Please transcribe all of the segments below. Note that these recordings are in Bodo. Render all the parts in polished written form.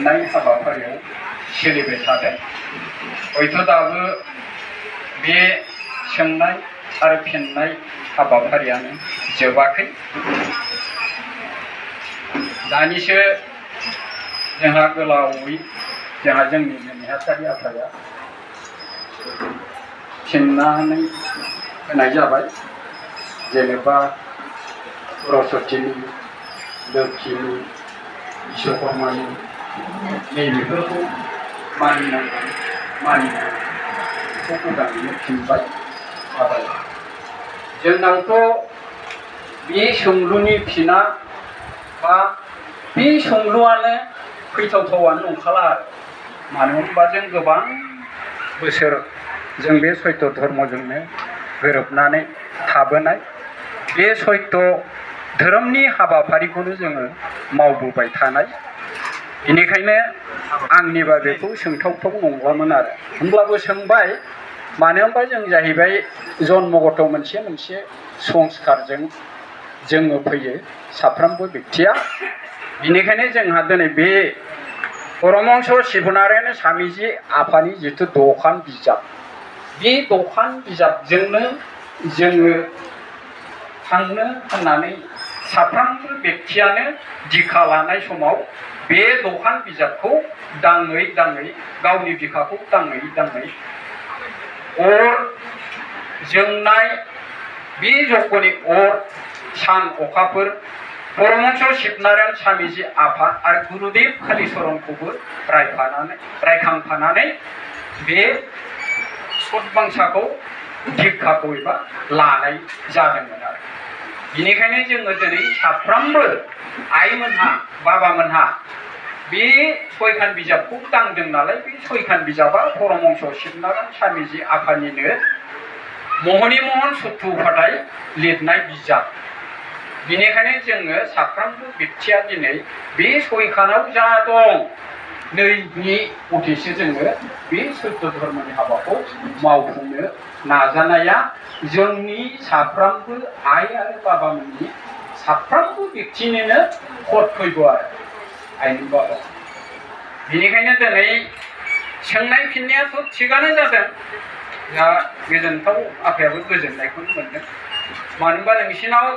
फिन्नाय हाबाफारियाव सोलिबाय थादों। हयथ' दाबो बे सोंनाय आरो फिन्नाय हाबाफारियानो जोबाखै। दानिसो जोंहा गोलावै जोंहा जोंनि नेहाथारि आफाया फिन्नानै होनाय जाबाय। जेनेबा सरस्वतीनि, लोक्षिनि, बिश्वकर्मानि नैबेफोरखौ मानिनांगौ, मानिनांगौ उदाङैनो फिनबाय जाबाय। जोंनावथ' बे सोंलुनि फिना बा बे सोंलुआनो फैथावथावानो नंखाला आरो। मानो होनबा जों गोबां बोसोर जों बे सत्य धर्मजोंनो गोरोबनानै थाबोनाय, बे सत्य धोरोमनि हाबाफारिखौनो जोङो मावबोबाय थानाय। बेनिखायनो आंनिबा बेखौ सोंथावथाव नंलामोन आरो। होमब्लाबो सोंबाय, मानो होनबा जों जाहैबाय जन्मगत मोनसे संस्कारजों जोङो फैयो साफ्रोमबो बेक्तिया। बेनिखायनो जोंहा दिनै बे परमहंस शिबनारायण स्वामीजी आफानि जिथु दखान बिजाब, बे दखान बिजाबजोंनो जोङो थांनो होननानै साफ्रोमबो बेक्तियानो दिखा लानाय समाव बे दखान बिजाबखौ दाङै दाङै गावनि बिखाखौ दाङै दाङै अर जोंनाय बे जगनि अर सान अखाफोर परमहंस शिबनारायण स्वामीजी आफा आरो गुरुदेव कालीचरणखौबो रायखांफानानै बे सतबांसाखौ दिक्षाखौ एबा लानाय जादोंमोन आरो। बेनिखायनो जोङो दिनै साफ्रोमबो आइमोनहा बाबामोनहा बे सयखान बिजाबखौ दांदों नालाय, बे सयखान बिजाबा परमहंस शिबनारायण स्वामीजी आफानिनो महनि महन सत्तु उपाध्याय लिरनाय बिजाब। बेनिखायनो जोङो साफ्रोमबो बेक्तिया दिनै बे सयखानाव जा दं नैनि मथेसो जोङो बे सत्य धर्मनि हाबाखौ मावफुंनो नाजानाया जोंनि साफ्रोमबो आइ आरो बाबामोननि साफ्रोमबो बेक्तिनिनो कर्तब्य आरो आइनि बाबा। बेनिखायनो दिनै सोंनाय फिननायाथ' थिगानो जादों। दा गोजोनथाव आफायाबो गोजोननायखौनो मोनदों। मानो होनबा नोंसिनाव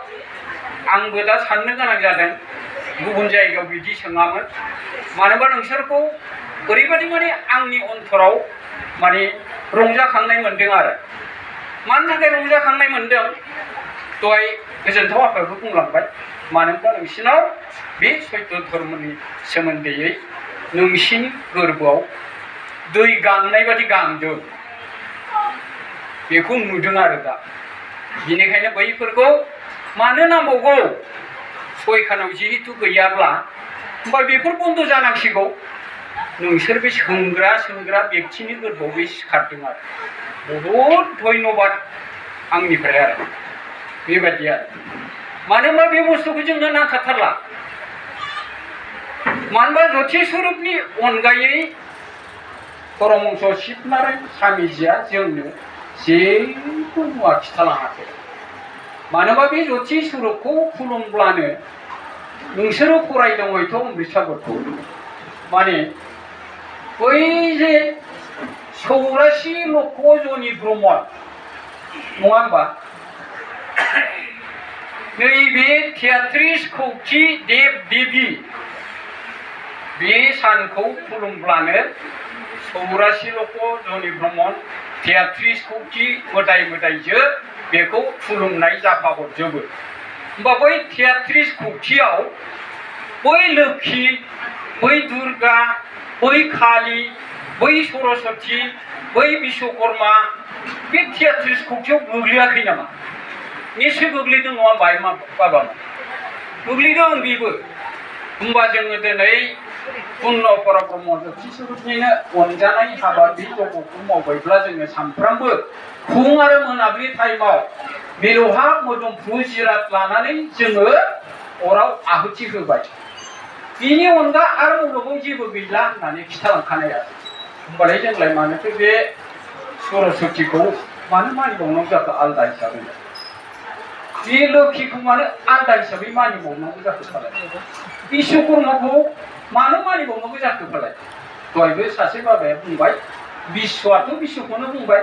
आंबो दा साननो गोनां जादों, गुबुन जायगायाव बिदि सोङामोन। मानो होनबा नोंसोरखौ ओरैबायदि माने आंनि अन्तराव माने रंजाखांनाय मोनदों आरो। मानि थाखाय रंजाखांनाय मोनदों दहाय गोजोनथाव आफायाबो बुंलांबाय। मानो होनबा नोंसिनाव बे सत्य धर्मनि सोमोन्दैयै नोंसिनि गोरबोआव दै गांनाय बादि गांदों, बेखौ नुदों आरो दा। बेनिखायनो बैफोरखौ मानो नांबावगौ? सयखानाव जिहेतु गैयाब्ला होमबा बेफोर बन्द जानांसिगौ। नोंसोर बे सोंग्रा बेक्तिनि गोरबोआव बे सिखारदों आरो। बहुद धन्यबाद आंनिफ्राय आरो बेबायदि आरो। मानो होनबा बे बुस्थुखौ जोंनो नांखाथारला। मानो होनबा जति स्वरूपनि अनगायै परमहंस शिबनारायण स्वामीजिया जोंनो जेबो मुवा खिथालाङाखै। मानो होनबा बे जति स्वरूपखौ खुलुमब्लानो नोंसोरो फरायदों हयथ' अमृतसागरखौ, माने बै जे 84 लक्ष जनि ब्रह्मन नङा होमबा? नैबे 33 कौटि देव देवी बे सानखौ खुलुमब्लानो 84 लक्ष जनि ब्रह्मन 33 कौटि मोदाय मोदायजो बेखौ खुलुमनाय जाफाहरजोबो। होमबा बै 33 कौटियाव बै लोक्षि, बै दुर्गा, बै काली, बै सरस्वती, बै बिश्वकर्मा बे 33 कौटियाव गोग्लैयाखै नामा? निश्चय गोग्लैदों नङा होनबा बाबा? गोग्लैदों बेबो। होमबा जोङो दिनै पुण्य परब्रह्म जति स्वरूपनिनो अनजानाय हाबा बे जगखौ मावबायब्ला जोङो सानफ्रामबो फुं आरो मोनाबिलि टाइमाव मिलौहाब मोदोमफ्रु जिराद लानानै जोङो अराव आहुति होबाय। बेनि अनगा आरो मुलुगाव जेबो गैला होननानै खिथालांखानाय आरो। होमबालाय जोंलाय मानोथो बे सरस्वतीखौ मानो मानिबावनांगौ जाखो आलादा हिसाबै? बे लोखिखौ मानो आलदा हिसाबै मानिबावनांगौ जाखो फालाय बिश्वकर्माखौ मानो मानिबावनांगौ जाखो फालाय दहायबो सासे बाबाया बुंबाय बिश्वआथ' बिश्वखौनो बुंबाय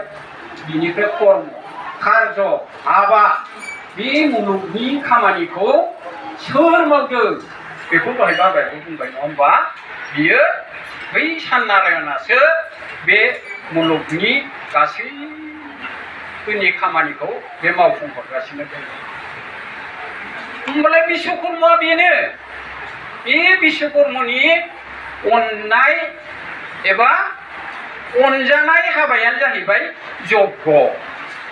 बिनिफ्राय कर्म कार्य हाबा बे मुलुगनि खामानिखौ सोर मावदों बेखौ दहाय बाबायाबो बुंबाय नङा होमबा बियो बै साननारायणासो बे मुलुगनि गासैबोनि खामानिखौ बे मावफुंहरगासिनो दङ होमबालाय बिश्वकर्माया बेनो बे बिश्वकर्मानि अननाय एबा अनजानाय हाबायानो जाहैबाय यज्ञ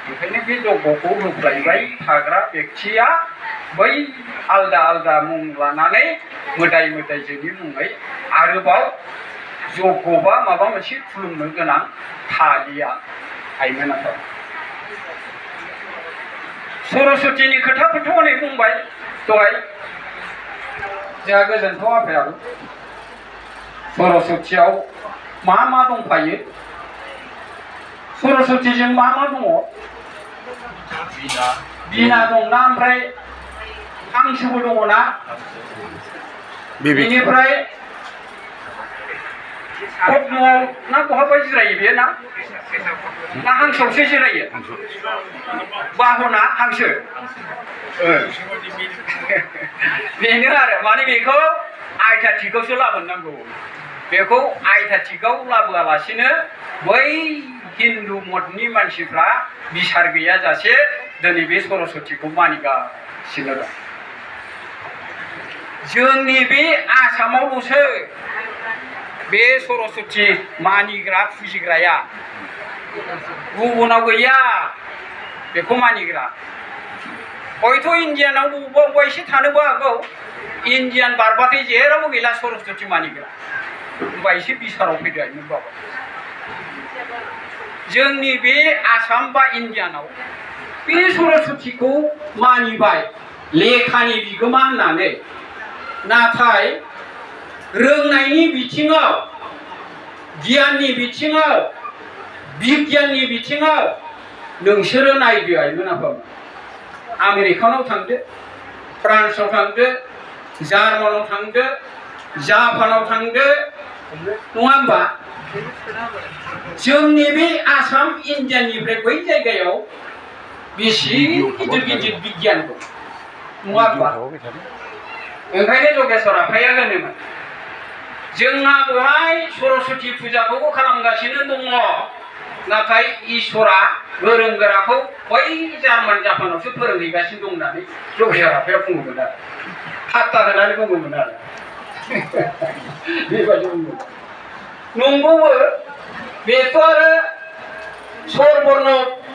ओंखायनो बे यज्ञखौ होफ्लायबाय थाग्रा बेक्तिया बै आलदा आलदा मुं लानानै मोदाय मोदायजोनि मुङै आरोबाव यज्ञ बा माबा मोनसे खुलुमनो गोनां थालिया आइमोन आफा सरस्वतीनि खोथाखौथ' हनै बुंबाय दहाय जोंहा गोजोनथाव आफायाबो सरस्वतीयाव मा मा दंफायो सरस्वतीजों मा दङ बिना दंना ओमफ्राय हांसोबो दङना बेनिफ्राय पद्मआव ना बहाबा जिरायो बेयो ना हांसोआवसो जिरायो बाहना हांसो बेनो आरो माने बेखौ आयथाथिकआवसो लाबोनांगौ बेखौ आयथाथिकआव लाबोआलासिनो बै हिन्दु मठनि मानसिफ्रा बिसार गैयाजासे दिनै बे सरस्वतीखौ मानिगासिनो दं जोंनि बे आसामावल'सो बे सरस्वती मानिग्रा फुजिग्राया गुबुनाव गैया बेखौ मानिग्रा हयथ' इण्डियानाव बबेबा एसे थानोबो हागौ इण्डियान बारबाथाय जेरावबो गैला सरस्वती मानिग्रा होमबा एसे बिसाराव फैदो आइमोन बाबा जोंनि बे आसाम बा इण्डियानाव बे सरस्वतीखौ मानिबाय लेखानि बिगोमा होननानै नाथाय रोंनायनि बिथिङाव गियाननि बिथिङाव बिगियाननि बिथिङाव नोंसोरो नायदो आइमोन आफामोन आमेरिकानाव थांदो फ्रान्सआव थांदो जार्मानाव थांदो जापानाव थांदो नङा होमबा जोंनि बे आसाम इण्डियानिफ्राय बै जायगायाव बेसे गिदिर गिदिर बिगियान दं नङा होमबा ओंखायनो जगेश्वर आफाया होनोमोन जोंहा बेवहाय सरस्वती फुजाखौबो खालामगासिनो दङ नाथाय इसोरा गोरों गोराखौ बै जार्मान जापानावसो फोरोंहैगासिनो दं होननानै जगेश्वर आफाया बुङोमोन आरो ठाट्टा होनानै बुङोमोन आरो बेबायदि बुङो नंगौबो बेथ' आरो स्वर बर्ण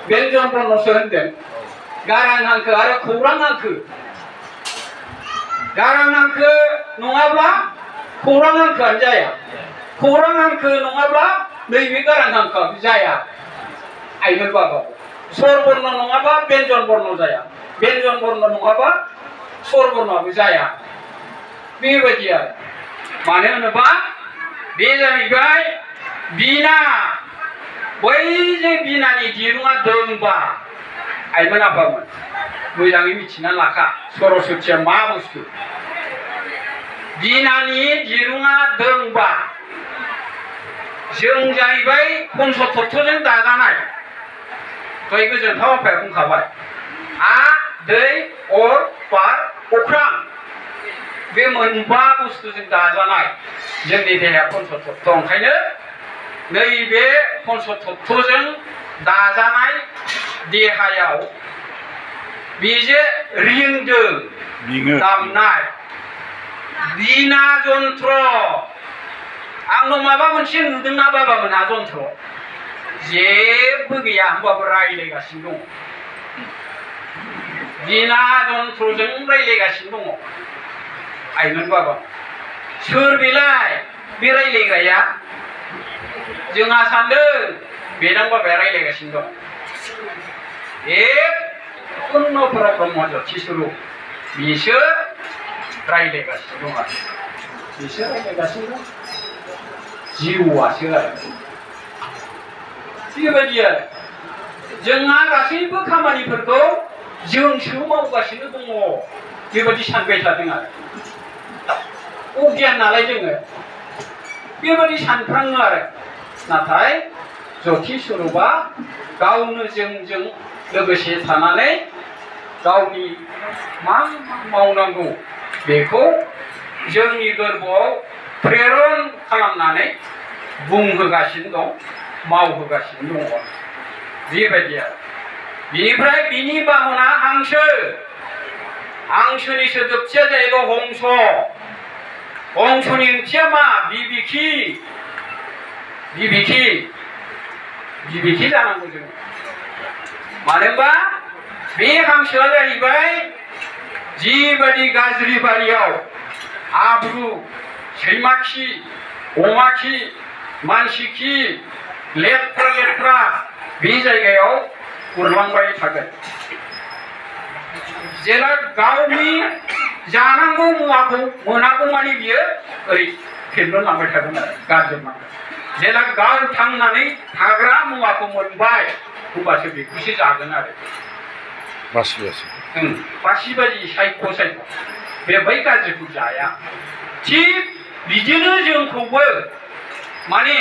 व्यञ्जन बर्णसो होनदों गारां हांखो आरो खौरां हांखो गारां हांखो नङाब्ला खौरां हांखोआनो जाया खौरां हांखो नङाब्ला नैबे गारां हांखोआबो जाया आइमोन बाबा स्वर बर्ण नङाबा व्यञ्जन बर्ण जाया व्यञ्जन बर्ण नङाबा स्वर बर्णआबो जाया बेबायदि आरो मानो होनोबा बे जाहैबाय बिना बै जे बिनानि दिरुङा दोंबा आइमोन आफामोन मोजाङै मिथिना लाखा सरस्वतीया मा बुस्थु बिनानि दिरुङा दोंबा जों जाहैबाय पंचतत्वजों दाजानाय दहाय गोजोनथाव आफाया बुंखाबाय हा दै अर बार अख्रां बे मोनबा बुस्थुजों दाजानाय जोंनि देहाया पंचतत्व ओंखायनो नैबे पंचतत्वजों दाजानाय देहायाव बेजे रिंदों दामनाय बिना जन्त्र आंनाव माबा मोनसे नुदोंना बाबामोनहा जन्त्र जेबो गैया होमबाबो रायज्लायगासिनो दङ बिना जन्त्रजों रायज्लायगासिनो दङ आइमोन बाबा सोर बेलाय बे रायज्लायग्राया जोंहा सान्दों बेदां बाबाया रायज्लायगासिनो दं पुर्णपुरा ब्रह्म ज्योति स्वरूप बिसो रायज्लायगासिनो दं आरो बिसो रायज्लायगासिनो दं जिउआसो आरो बेबायदि आरो जोंहा गासैबो खामानिफोरखौ जोंसो मावगासिनो दङ बेबायदि सानबाय थादों आरो अगियान नालाय जोङो बेबायदि सानफ्राङो आरो नाथाय जथि स्वरूपा गावनो जोंजों लोगोसे थानानै गावनि मा मावनांगौ बेखौ जोंनि गोरबोआव प्रेरण खालामनानै बुंहोगासिनो दं मावहोगासिनो दङ बेबायदि आरो बिनिफ्राय बिनि बाहना हांसो हांसोनि सोदोबथिया जाहैबाय हंस हंसनि ओंथिया मा बिबिखि बिबिखि बिबिखि जानांगौ जों मानो होनबा बे हांसोआ जाहैबाय जिबायदि गाज्रि बारियाव हाब्रु सैमा खि अमा खि मानसि खि लेथ्रा लेथ्रा बे जायगायाव उरलांबाय थागोन जेला गावनि जानांगौ मुवाखौ मोनागौ मानि बियो ओरै फेरलांबाय थागोन आरो गारजोबनांगोन जेला गाव थांनानै थाग्रा मुवाखौ मोनबाय होमबासो बेखौसो जागोन आरो बासि बासि सायख' सायख' बे बै गाज्रिखौ जाया थिग बिदिनो जोंखौबो माने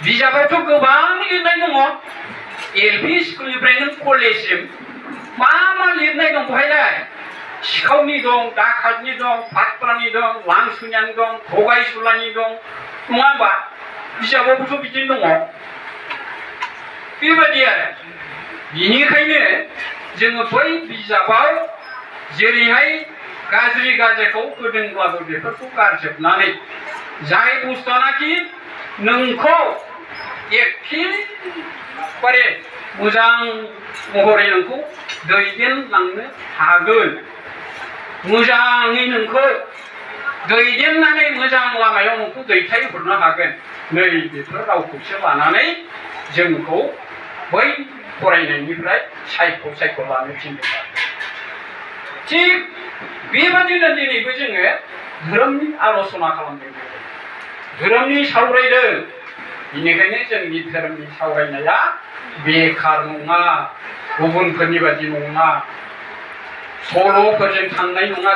बिजाबावथ' गोबां लिरनाय दङ एलपि स्कुलनिफ्राय नों कलेजसिम मा मा लिरनाय दं बेहायलाय सिखावनि दं डाकातनि दं फाटफ्रानि दं लांसुनियानि दं थगायसुलानि दं नङा होमबा बिजाबावबोथ' बिदिनो दङ बेबायदि आरो बिनिखायनो जोङो बै बिजाबाव जेरैहाय गाज्रि गाज्रिखौ होदोंब्लाबो बेफोरखौ गारजोबनानै जाय बुस्थुआनाखि नोंखौ एखेबारे मोजां महरै नोंखौ दैदेनलांनो हागोन मोजाङै नोंखौ दैदेननानै मोजां लामायाव नोंखौ दैथायहरनो हागोन नै बेफोर रावखौसो लानानै जोंखौ बै फरायनायनिफ्राय सायख' सायख' लानो थिनदों थिग बेबादिनो दिनैबो जोङो धोरोमनि आल'सना खालामदों धोरोमनि सावरायदों बेनिखायनो जोंनि धोरोमनि सावरायनाया बेखार नङा गुबुनफोरनि बादि नङा सल'फोरजों थांनाय नङा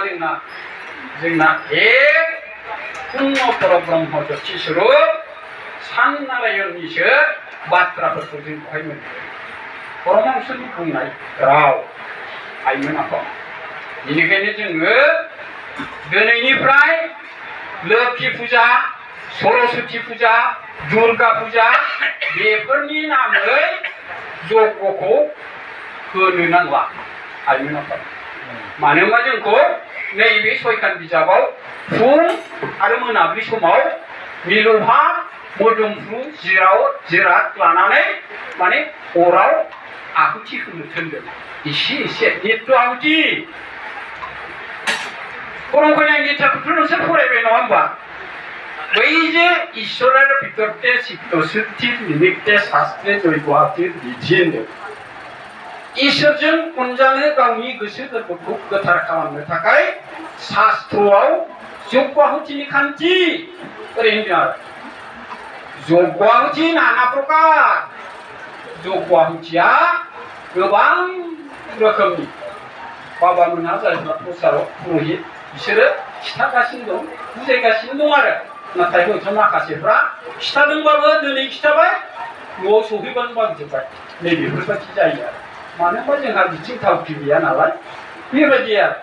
जोंना एक पुण्य परब्रह्म ज्योति स्वरूप सान नारायणनिसो बाथ्राफोरखौ जों बेवहाय मोनो परमहंसनि बुंनाय राव आइमोन आफा बेनिखायनो जोङो दिनैनिफ्राय लोक्षि फुजा सरस्वती फुजा दुर्गा फुजा बेफोरनि नामै जग्यखौ होनो नांला आइमोन आफा मानो होनबा जोंखौ नैबे सयखान बिजाबाव फुं आरो मोनाबिलि समाव मिलौहाब मोदोमफ्रु जिराद लानानै माने अराव आहुति होनो थिनदों एसे नित्य आहुति परमखयनाय गीताखौथ' नोंसोर फरायबाय नङा होमबा बै जे इसोरार भितरते चित्तशुद्धि निमित्ते शास्त्रे जय्ग आहुति बिधि होनदों इसोरजों अनजानो गावनि गोसो गोरबोखौ गोथार खालामनो थाखाय शास्त्रआव जग्य आहुतिनि खान्थि ओरै होनदों आरो जग्य आहुति नाना प्रकार जग्य आहुतिया गोबां रोखोमनि बाबामोनहा जायफ्रा प्रसारक पुरहित बिसोरो खिथागासिनो दं बुजायगासिनो दं आरो नाथाय हयथ' माखासेफ्रा खिथादोंबाबो दिनै खिथाबाय न'आव सहैबानो बांजोब्बाय नैबेफोरबायदि जायो आरो मानो होनबा जोंहा बिथिं थावखि गैया नालाय बेबायदि आरो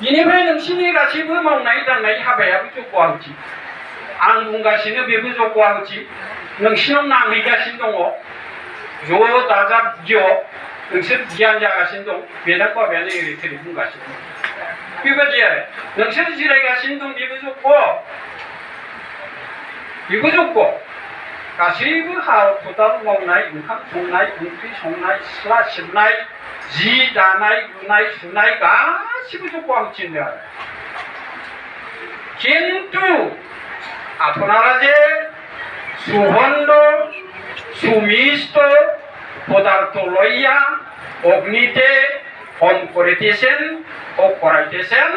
बेनिफ्राय नोंसिनि गासैबो मावनाय दांनाय हाबायाबो जग्य आहुति आं बुंगासिनो बेबो जग्य आहुति नोंसिनाव नांहैगासिनो दङ ज' दाजाब ज' नोंसोर गियान जागासिनो दं बेदां बाबायानो ओरै थोरै बुंगासिनो दं बेबायदि आरो नोंसोर जिरायगासिनो दं बेबो जग्य गासैबो हाल खदाल मावनाय ओंखाम संनाय ओंख्रि संनाय सिथ्ला सिबनाय जि दानाय लुनाय सुनाय गासिबो जग्य आहुति होनदों आरो किन्तु আপনারা যে সুগন্ধ সুমিষ্ট পদার্থ লইয়া অগ্নিতে হোম করিতেছেন ও করাইতেছেন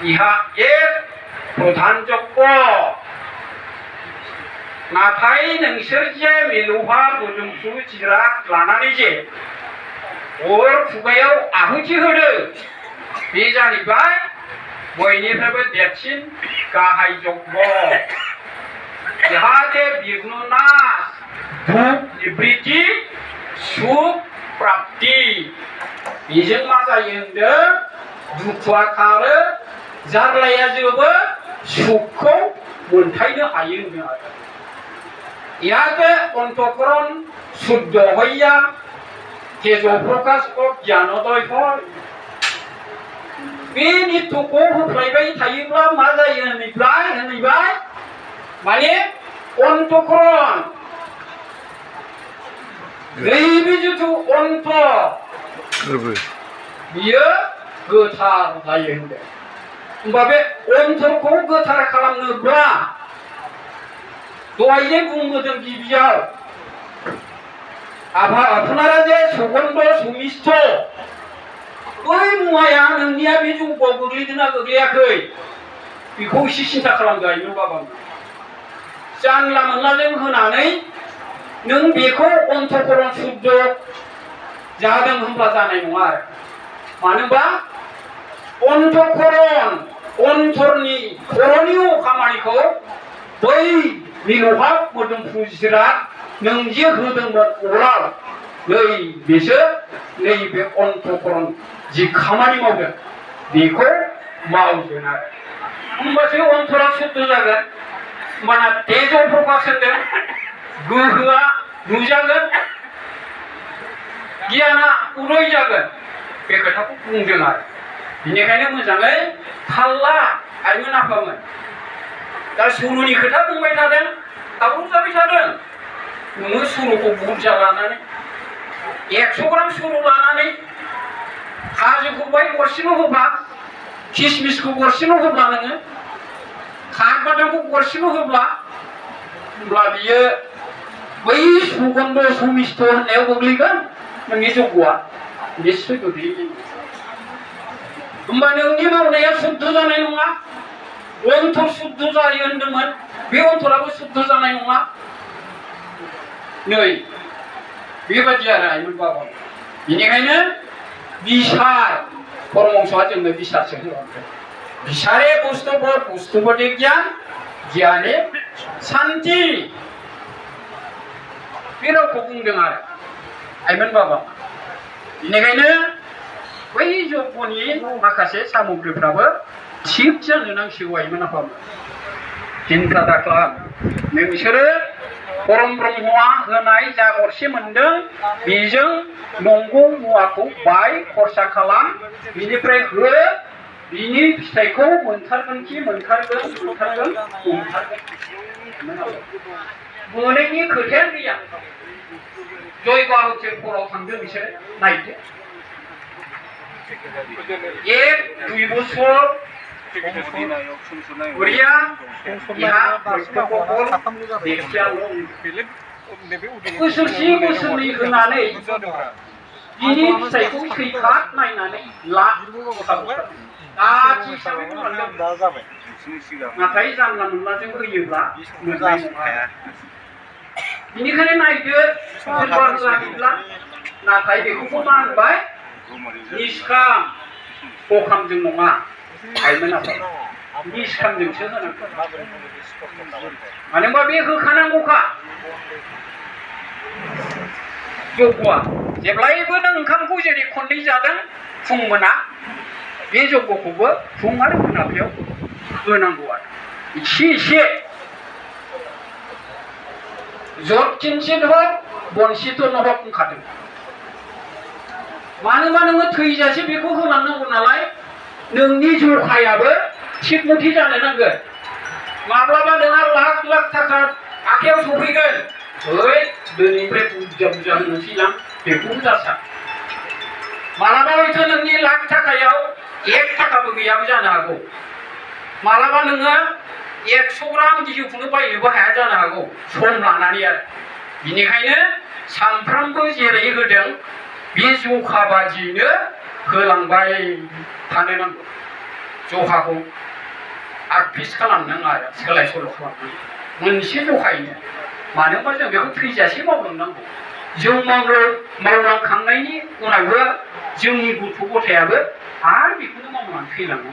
ইহা এক প্রধান যজ্ঞ नाथाय नोंसोर जे मिलौहाब मोदोमफ्रु जिराद लानानै जे अर खुगायाव आहुति होदो बे जाहैबाय बयनिफ्रायबो देरसिन गाहाय जग्य जाहाथे बिघ्न नाश दुख निवृत्ति सुख प्राप्ति बेजों मा जायो होनदों दुखुआ खारो जारलाया जोबो सुखखौ मोनथायनो हायो होनदों आरो याते अंतःकरण शुद्ध हइया तेज प्रकाश ज्ञानोदय हय बे नित्यखौ होफ्लायबाय थायोब्ला मा जायो होनैबाय माने अंतःकरण नैबे जिथु अन्त बियो गोथार जायो होनदों होमबा बे अन्थरखौ गोथार खालामनोब्ला दहायनो बुंबोदों गिबियाव आपनारा जे सुगन्ध सुमिष्ठ बै मुवाया नोंनिया बे जौगआव गोग्लैदोंना गोग्लैयाखै बेखौ एसे सिन्था खालामदो आइमोन बाबा जानला मोनलाजों होनानै नों बेखौ अंतःकरण शुद्ध जादों होनब्ला जानाय नङा आरो मानोबा अंतःकरण अंतरनि खर'नि खामानिखौ बै मिलौहाब मोदोमफ्रु जिराद नों जे होदोंमोन अराव नै बेसो नैबे अंतःकरण जि खामानि मावदों बेखौ मावगोन आरो होमबासो अंतरा शुद्ध जागोन होमबाना तेज प्रकाश होनदों गोहोआ नुजागोन गियाना उदय जागोन बे खोथाखौ बुंदों आरो बेनिखायनो मोजाङै थाल ला आइमोन आफामोन दा सुरुनि खोथा बुंबाय थादों दावराव जाबाय थादों नोङो सुरुखौ बुरजा लानानै 100 ग्राम सुरु लानानै काजुखौ बाय गरसेल' होब्ला किसमिसखौ गरसेल' होब्ला नोङो खारबादामखौ गरसेल' होब्ला होमब्ला बियो बै सुगन्ध सुमिष्ठ होननायाव गोग्लैगोन नोंनि जग्यआ निश्चय गोग्लैगोन होमबा नोंनि मावनाया शुद्ध जानाय नङा अन्तर शुद्ध जायो होनदोंमोन बे अन्थराबो शुद्ध जानाय नङा नै बेबायदि आरो आइमोन बाबा बेनिखायनो बिसार परमहंसआ जोंनो बिसारसो होलांदों बिसारे बुस्तुपति ज्ञान ज्ञाने शान्ति बे रावखौ बुंदों आरो आइमोन बाबा बेनिखायनो बै जग्यनि माखासे सामग्रिफ्राबो थिग जानो नांसिगौ आइमोन आफामोन चिन्ता दाखालाम नोंसोरो परम ब्रह्मआ होनाय जा गरसे मोनदों बेजों नंगौ मुवाखौ बाय खरसा खालाम बिनिफ्राय हो बिनि फिथाइखौ मोनथारगोन मोनैनि खोथायानो गैया जय बाहुति खराव थांदों बिसोर नायदो 1-2 बोसोर उरिया इहा बोसोरसे बोसोरनै होनानै बिनि फिथाइखौ सैखाट नायनानै ला हिसाबै नाथाय जानला मोनलाजों होयोब्ला मोननाय नङा बेनिखायनो नायदो सोरबा होआखैब्ला नाथाय बेखौबो मा होनबाय निष्काम सखामजों नङा आइमोन आफा निष्कामजोंसो होनांगौ मानो होनबा बे होखानांगौखा जग्यआ जेब्लायबो नों ओंखामखौ जेरै खननै जादों फुं मोना बे जग्यखौबो फुं आरो मोनाबिलियाव होनांगौ आरो एसे जतकिंचित हक बंचित न हक बुंखादों मानोबा नोङो थैजासे बेखौ होलांनांगौ नालाय नोंनि जखायाबो थिग मथे जानो नांगोन माब्लाबा नोंहा लाख थाखा आखायाव सफैगोन ओइ दिनैनिफ्राय बुरजा होनोसैलां बेखौ जासा मालाबा हयथ' नोंनि लाख थाखायाव 1 थाखाबो गैयाबो जानो हागौ मालाबा नोङो 100 ग्राम गिहुखौनो बायनोबो हाया जानो हागौ सम लानानै आरो बिनिखायनो सानफ्रामबो जेरै होदों बे जखा बादियैनो होलांबाय थानो नांगौ जखाखौ आगपिस खालामनाङा आरो सोलाय सोल' खालामनाङा मोनसे जखायैनो मानो होनबा जों बेखौ थैजासे मावलांनांगौ जों मावलांखांनायनि उनावबो जोंनि गथ' गथायाबो आरो बेखौनो मावनानै थैलाङो।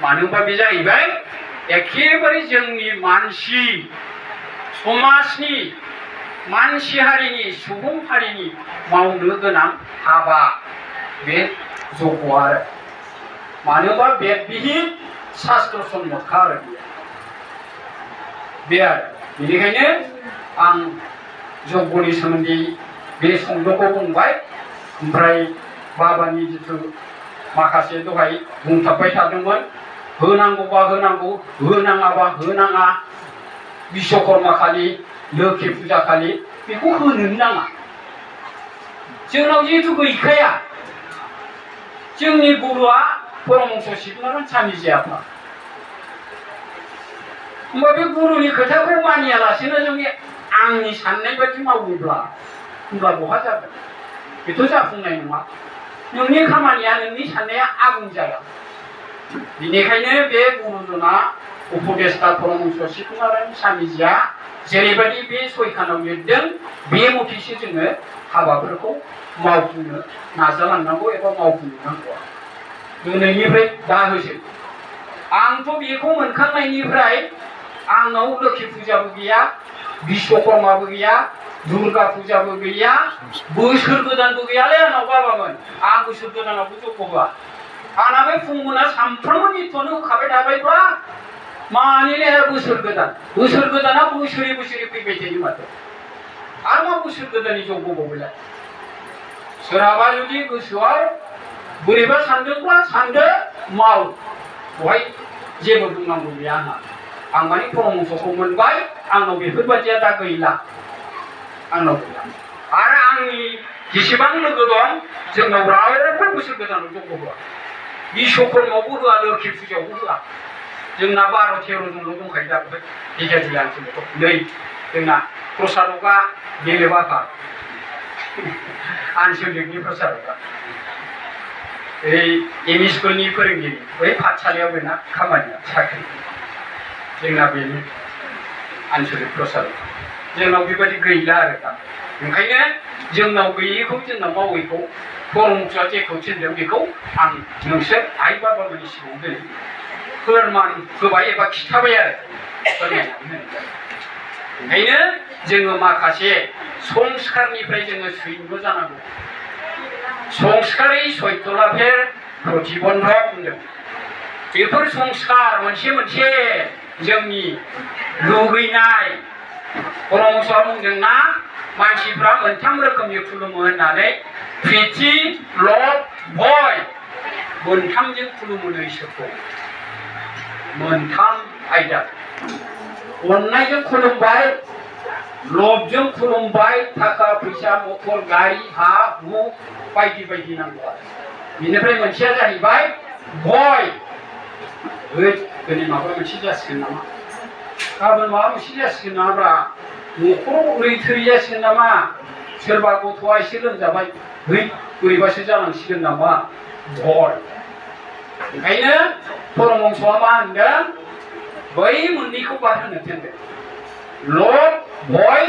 मानो होनबा बे जाहैबाय एखेबारे जोंनि मानसि समाजनि मानसि हारिनि सुबुं हारिनि मावनो गोनां हाबा बे जग्य आरो मानो होनबा बेदबिहिन शास्त्र सम्मतखा आरो बे आरो बेनिखायनो आं जग्यनि सोमोन्दै बे सुंद'खौ बुंबाय। ओमफ्राय बाबानि जिथु माखासे दहाय बुंथाबबाय थादोंमोन होनांगौबा होनांगौ होनाङाबा होनाङा बिश्वकर्मा खालि लोखि फुजा खालि बेखौ होनोनो नाङा। जोंनाव जिहेतु गैखाया जोंनि गुरुआ परमहंस सिदनारायण स्वामीजि आफा होमबा बे गुरुनि खोथाखौ मानियालासेनो जोंनि आंनि साननाय बायदि मावोब्ला होमब्ला बहा जागोन बेथ' जाफुंनाय नङा। नोंनि खामानिया नोंनि साननाया आबुं जाया। बेनिखायनो बे गुरुजना उपदेष्टा परमहंस सिदनारायण स्वामीजिया जेरैबायदि बे सयखानाव लिरदों बे मथेसो जोङो हाबाफोरखौ मावफुंनो नाजालांनांगौ एबा मावफुंनो नांगौ। दिनैनिफ्राय दा होसै आंथ' बेखौ मोनखांनायनिफ्राय आंनाव लोखि फुजाबो गैया बिश्वकर्माबो गैया दुर्गा फुजाबो गैया बोसोर गोदानबो गैयालै आंनाव बाबामोन। आं बोसोर गोदानावबो जग्य होआ। आंना बे फुं मोना सानफ्रोमबो नित्यनो होखाबाय थाबायब्ला मानिले बोसोर गोदाना बोसोरे बोसोरे फैबाय थायो माथो आरो मा बोसोर गोदाननि जग्य बावबायलाय। सोरहाबा जुदि गोसोआव बोरैबा सानदोंब्ला सानदो माव बहाय जेबो बुंनांगौ गैया आंहा। आं माने परमहंसखौ मोनबाय आंनाव बेफोरबायदिया दा गैला आंनाव गैला। आरो आंनि जेसेबां लोगो दं जोंनाव रावबो बोसोर गोदानाव जग्य होआ बिश्वकर्मायावबो होआ लोखि फुजायावबो होआ। जोंना 12-13 जनल' दंखायो दा ढेकियाजुलि ओनसोलाव नै जोंना प्रसादकआ गेलेबाखा आनसलिकनि प्रसादकआ एम इ स्कुलनि फोरोंगिरि बै पाठसालायाव बेना खामानिया साख्रि जोंना बेनो आनसलिक प्रसादक। जोंनाव बेबायदि गैला आरो दा ओंखायनो जोंनाव गैयैखौ जोंनाव मावैखौ परमहंसआ जेखौ थिनदों बेखौ आं नोंसोर आइ बाबामोननि सिगाङाव दिनै फोरमान होबाय एबा खिथाबाय आरो फोरमायनानै होनाय। ओंखायनो जोङो माखासे संस्कारनिफ्राय जोङो सैम्य जानांगौ। संस्कारै सयतलाभेर प्रतिबन्धक होनदों। बेफोर संस्कार मोनसे मोनसे जोंनि लुगैनाय परमहंसआ बुंदोंना मानसिफ्रा मोनथाम रोखोमनि खुलुमो होननानै प्रिति लभ भय मोनथामजों खुलुमो इसोरखौ। मोनथाम आयदा अननायजों खुलुमबाय लभजों खुलुमबाय थाखा फैसा मटर गारि हा हु बायदि बायदि नांगौ आरो बेनिफ्राय मोनसेया जाहैबाय भय दिनै माबा मोनसे जासिगोन नामा गाबोन माबा मोनसे जासिगोन नामाब्रा न'खराव ओरै थोरै जासिगोन नामा सोरबा गथ'आ एसे लोमजाबाय बोरैबासो जालांसिगोन नामा भय। ओंखायनो परमहंसआ मा होनदों बै मोननैखौ गारहोनो थिनदों लभ भय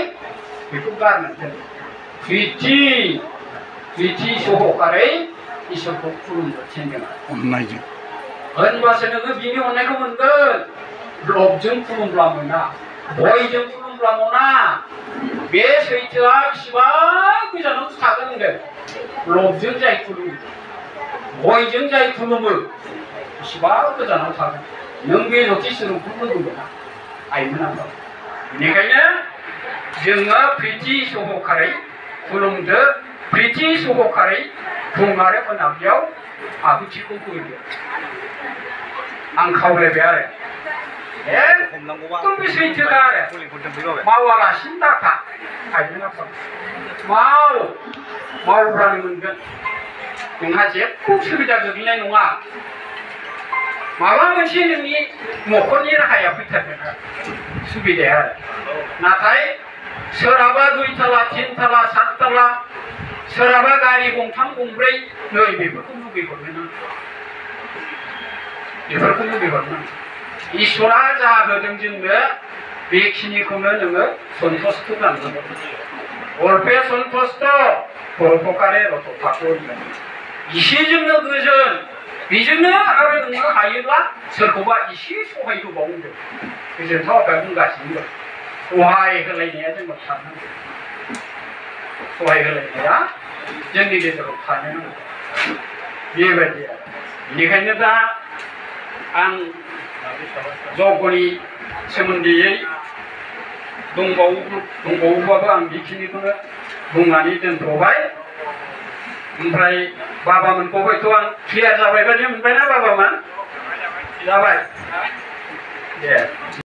बेखौ गारनो थिनदों प्रिति सहकारै इसोरखौ खुलुमनो थिनदों अननायजों होनबासो नोङो बिनि अननायखौ मोनगोन। लभजों खुलुमब्ला मोना भयजों खुलुमब्ला मोना। बे सैथोआ बेसेबां गोजानाव थागोन होनदों लभजों जाय खुलुमो भयजों जाय खुलुमो बेसेबां गोजानाव थागोन। नों बे जथि स्वरूपखौ लोगो मोना आइमोनाबा। बेनिखायनो जोङो प्रिति सहकारै खुलुमदो प्रिति सहकारै फुं आरो मोनाबिलियाव आहुतिखौ होदो। आं खावलायबाय आरो एकदम बे सैथोखा आरो मावालासिनो दाथा आइमोनाबा मावब्लानो मोनगोन। नोंहा जेबो सुबिदा गोग्लैनाय नङा। माबा मोनसे नोंनि न'खरनि राहाया फैथारगोन सुबिदाया आरो नाथाय सोरहाबा 2 ताला 3 ताला 7 ताला सोरहाबा गारि गंथाम गंब्रै नै बेफोरखौ लुबैहरनो इसोरा जा होदों जोंनो बेखिनिखौनो नोङो सन्तुष्ट जानांगोन। अल्पे सन्तुष्ट परपकारे रत'थाखौ इसेजोंनो गोजोन बेजोंनो आरो नोङो हायोब्ला सोरखौबा इसे सहाय होबावदो गोजोनथाव आफाया बुंगासिनो दं सहाय होलायनाया जोंबो थानांगौ सहाय होलायनाया जोंनि गेजेराव थानो नांगौ बेबायदि आरो बेनिखायनो दा आं जगनि सोमोन्दैयै दंबावोबाबो आं बेखिनिखौनो बुंनानै दोनथ'बाय ओमफ्राय बाबामोनखौ हयथ' आं क्लियार जाबाय बायदि मोनबायना बाबामोन जाबाय दे